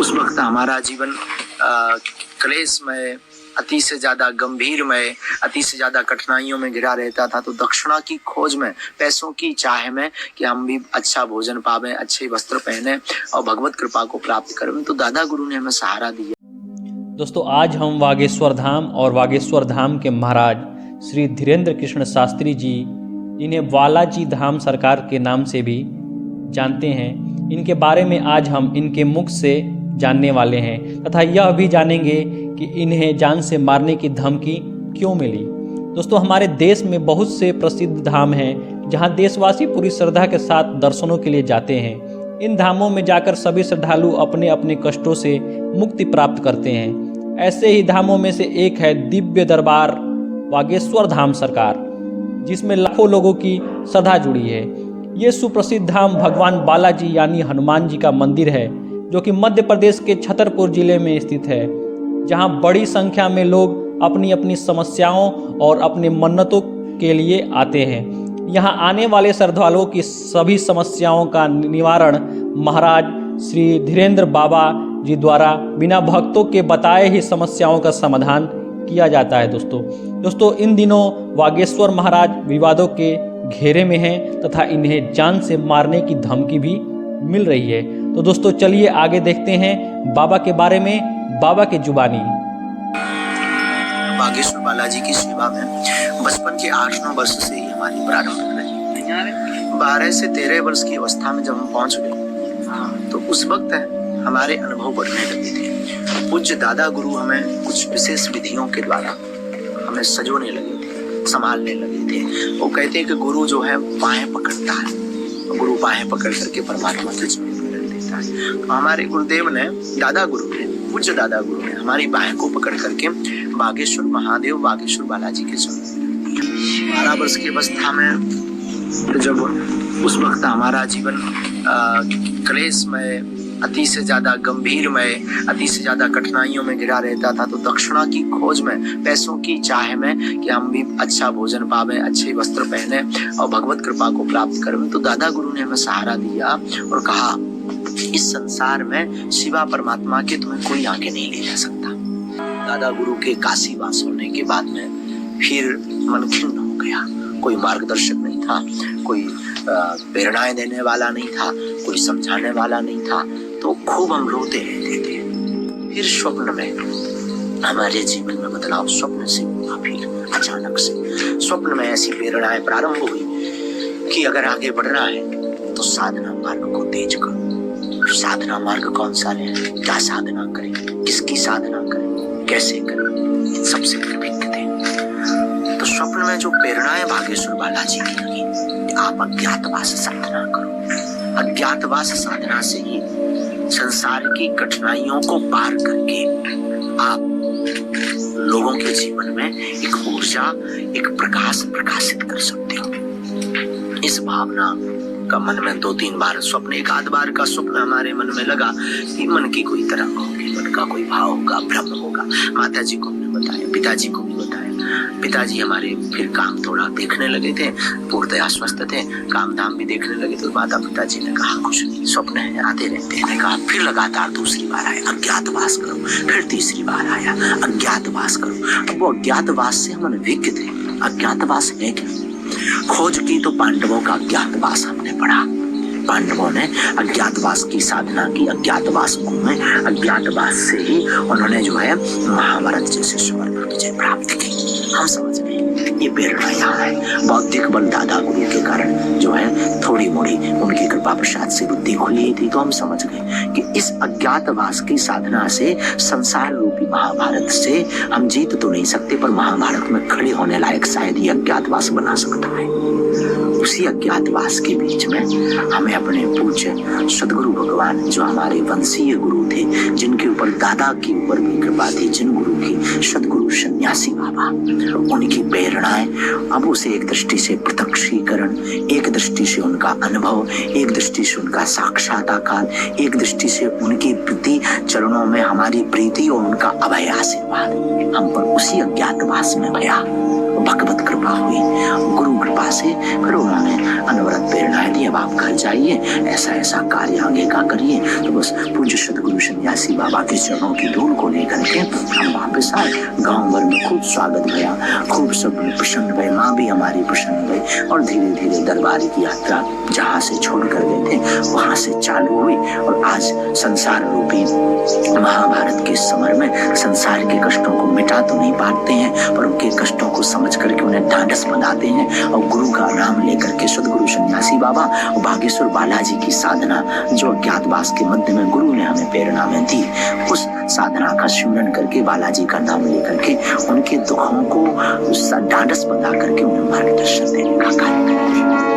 उस वक्त हमारा जीवन क्लेशमय, अति से ज्यादा गंभीरमय, अति से ज्यादा कठिनाइयों में घिरा रहता था। तो दक्षिणा की खोज में, पैसों की चाह में कि हम भी अच्छा भोजन पावें, अच्छे वस्त्र पहने और भगवत कृपा को प्राप्त करें, तो दादा गुरु ने हमें सहारा दिया। दोस्तों, आज हम वागेश्वर धाम और वागेश्वर धाम के महाराज श्री धीरेन्द्र कृष्ण शास्त्री जी, इन्हें बालाजी धाम सरकार के नाम से भी जानते हैं, इनके बारे में आज हम इनके मुख से जानने वाले हैं तथा यह भी जानेंगे कि इन्हें जान से मारने की धमकी क्यों मिली। दोस्तों, हमारे देश में बहुत से प्रसिद्ध धाम हैं जहां देशवासी पूरी श्रद्धा के साथ दर्शनों के लिए जाते हैं। इन धामों में जाकर सभी श्रद्धालु अपने अपने कष्टों से मुक्ति प्राप्त करते हैं। ऐसे ही धामों में से एक है दिव्य दरबार वागेश्वर धाम सरकार, जिसमें लाखों लोगों की श्रद्धा जुड़ी है। ये सुप्रसिद्ध धाम भगवान बालाजी यानी हनुमान जी का मंदिर है, जो कि मध्य प्रदेश के छतरपुर जिले में स्थित है, जहां बड़ी संख्या में लोग अपनी अपनी समस्याओं और अपने मन्नतों के लिए आते हैं। यहां आने वाले श्रद्धालुओं की सभी समस्याओं का निवारण महाराज श्री धीरेन्द्र बाबा जी द्वारा बिना भक्तों के बताए ही समस्याओं का समाधान किया जाता है। दोस्तों, इन दिनों वागेश्वर महाराज विवादों के घेरे में हैं तथा इन्हें जान से मारने की धमकी भी मिल रही है। तो दोस्तों, चलिए आगे देखते हैं बाबा के बारे में, बाबा की जुबानी। वागेश्वर बालाजी की सेवा में बचपन के 8-9 वर्ष से ही हमारी प्रारंभ रही। 12 से 13 वर्ष की अवस्था में जब हम पहुंच गए, तो उस वक्त हमारे अनुभव बढ़ने लगे थे। पूज्य दादा गुरु हमें कुछ विशेष विधियों के द्वारा हमें सजोने लगे थे, संभालने लगे थे। वो कहते हैं कि गुरु जो है बाहें पकड़ता है, गुरु बाहें पकड़ करके परमात्मा के चरण में रख देता है। तो हमारे गुरुदेव ने, दादा गुरु ने, पूज्य दादा गुरु ने हमारी बाहें को पकड़ करके बागेश्वर महादेव, बागेश्वर बालाजी के चरण में 12 वर्ष की अवस्था में, तो जब उस वक्त हमारा जीवन क्लेशमय, अति से ज्यादा गंभीरमय, अति से ज्यादा कठिनाइयों में घिरा रहता था। तो दक्षिणा की खोज में, पैसों की चाह में कि हम भी अच्छा भोजन पावें, अच्छे वस्त्र पहने और भगवत कृपा को प्राप्त करें, तो दादा गुरु ने हमें सहारा दिया और कहा, इस संसार में शिवा परमात्मा के तुम्हें कोई आगे नहीं ले जा सकता। दादा गुरु के काशी वास होने के बाद में फिर मन खिन्न हो गया। कोई मार्गदर्शक नहीं था, कोई प्रेरणाएं देने वाला नहीं था, कोई समझाने वाला नहीं था। तो खूब हम रोते रहते थे। फिर स्वप्न में हमारे जीवन में बदलाव स्वप्न से हुआ। फिर अचानक से स्वप्न में ऐसी प्रेरणाएं प्रारंभ हुई कि अगर आगे बढ़ना है तो साधना मार्ग को तेज करो। साधना मार्ग कौन सा है, क्या साधना करें, किसकी साधना करें, कैसे करें, इन सबसे प्रवृत्त थे। तो स्वप्न में जो प्रेरणाएं भागेश्वर बालाजी की लगी, आप अज्ञातवास साधना करो। अज्ञातवास साधना से ही संसार की कठिनाइयों को पार करके आप लोगों के जीवन में एक ऊर्जा, एक प्रकाश प्रकाशित कर सकते हो। इस भावना का मन में 2-3 बार स्वप्न, एक आध बार का स्वप्न हमारे मन में लगा कि मन की कोई तरंग होगी, मन का कोई भाव होगा, भ्रम होगा। माता जी को हमने बताया, पिताजी को भी बताया। पिताजी हमारे फिर काम थोड़ा देखने लगे थे, पूर्णतया स्वस्थ थे, काम धाम भी देखने लगे। तो माता पिताजी ने कहा कुछ नहीं, स्वप्न है, आते रहते हैं। कहा फिर लगातार दूसरी बार आया, अज्ञातवास करो। फिर तीसरी बार आया, अज्ञातवास करो। अब वो अज्ञातवास से हम अनभिज्ञ थे। अज्ञातवास है क्या? खोज की तो पांडवों का अज्ञातवास हमने पढ़ा। पांडवों ने अज्ञातवास की साधना की, अज्ञातवास में अज्ञातवास से ही उन्होंने जो है महाभारत जैसे स्वर पर विजय प्राप्त की। हम समझ गए ये प्रेरणा यहाँ है। बौद्धिक बल दादा गुरु के कारण जो है थोड़ी मोड़ी उनकी कृपा प्रसाद से बुद्धि खुली थी। तो हम समझ गए कि इस अज्ञातवास की साधना से संसार रूपी महाभारत से हम जीत तो नहीं सकते, पर महाभारत में खड़े होने लायक शायद ये अज्ञातवास बना सकता है। उसी अज्ञातवास के बीच में हमें अपने पूज्य सदगुरु भगवान, जो हमारे वंशीय गुरु थे, जिनके ऊपर दादा की ऊपर भी कृपा थी, जिन गुरु की, सदगुरु सन्यासी बाबा, उनकी प्रेरणाएं, अब उसे एक दृष्टि से प्रत्यक्षीकरण, एक दृष्टि से उनका अनुभव, एक दृष्टि से उनका साक्षात्कार, एक दृष्टि से उनकी प्रीति चरणों में हमारी प्रीति और उनका अभय आशीर्वाद हम पर उसी अज्ञातवास में गया। भगवत कृपा हुई, गुरु कृपा से फिर उन्होंने अनवरत प्रेरणाएं दी, अब आप घर जाइए, ऐसा ऐसा कार्य आगे का करिए। तो बस पूज्य सद्गुरु सन्यासी बाबा के चरणों की धूल को लेकर के हम वापस आए। गांव भर में खूब स्वागत भया, खूब सब प्रसन्न भये, माँ भी हमारी प्रसन्न भई, और धीरे धीरे दरबार की यात्रा जहाँ से छोड़ कर गए थे वहां से चालू हुई। और आज संसार रूपी महाभारत के समर में संसार के कष्टों को मिटा तो नहीं पाते हैं, पर उनके कष्टों को समझ करके उन्हें ढांढस बनाते हैं, और गुरु का नाम लेकर के सद्गुरु सन्यासी बाबा और बागेश्वर बालाजी की साधना जो अज्ञातवास के मध्य में गुरु ने हमें प्रेरणा में दी, उस साधना का स्मरण करके बालाजी का नाम लेकर के उनके दुखों को ढांढस बना करके उन्हें मार्गदर्शन देने का कार्य करते हैं।